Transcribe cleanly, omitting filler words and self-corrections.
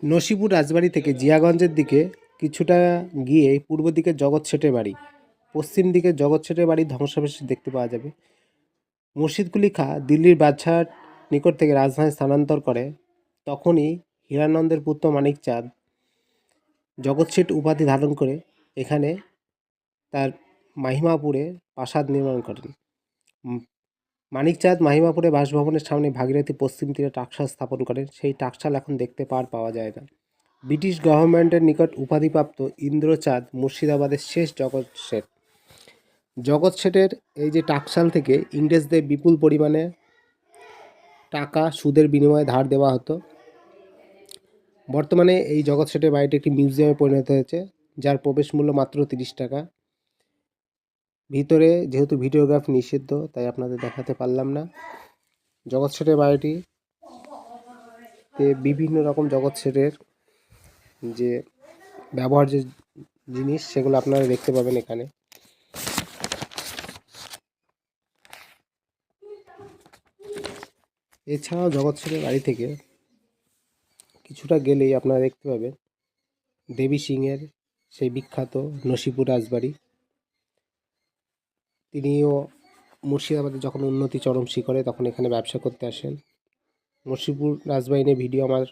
নসিপুর রাজবাড়ি থেকে জিয়াগঞ্জের দিকে কিছুটা গিয়ে পূর্ব দিকে জগৎ শেঠের বাড়ি, পশ্চিম দিকে জগৎ শেঠের বাড়ির ধ্বংসাবশেষ দেখতে পাওয়া যাবে। মুর্শিদকুলি খাঁ দিল্লির বাদশাহর নিকট থেকে রাজধানী স্থানান্তর করে তখনই হীরানন্দের পুত্র মানিক চাঁদ জগৎ শেঠ উপাধি ধারণ করে এখানে তার মাহিমাপুরে প্রাসাদ নির্মাণ করেন। মানিকচাঁদ মাহিমাপুরে বাসভবনের সামনে ভাগীরথী পশ্চিম তীরে টাকশাল স্থাপন করেন। সেই টাকশাল এখন দেখতে পাওয়া যায় না। ব্রিটিশ গভর্নমেন্টের নিকট উপাধিপ্রাপ্ত ইন্দ্রচাঁদ মুর্শিদাবাদের শেষ জগৎ শেঠ। জগৎ শেঠের এই যে টাকশাল থেকে ইংরেজদের বিপুল পরিমাণে টাকা সুদের বিনিময়ে ধার দেওয়া হতো। বর্তমানে এই জগৎ শেঠের বাড়িটি একটি মিউজিয়ামে পরিণত হয়েছে, যার প্রবেশ মূল্য মাত্র 30 টাকা। ভিতরে যেহেতু ভিডিওগ্রাফি নিষিদ্ধ তাই আপনাদের দেখাতে পারলাম না। জগৎ শেঠের বাড়িটিতে বিভিন্ন রকম জগৎ শেঠের যে ব্যবহার্য জিনিস সেগুলো আপনারা দেখতে পাবেন এখানে। এছাড়াও জগৎ শেঠের বাড়ি থেকে কিছুটা গেলেই আপনারা দেখতে পাবেন দেবী সিংয়ের সেই বিখ্যাত নসিপুর রাজবাড়ি। তিনিও মুর্শিদাবাদে যখন উন্নতি চরম শিখরে তখন এখানে ব্যবসা করতে আসেন। নসিপুর রাজবাড়ি নিয়ে ভিডিও আমার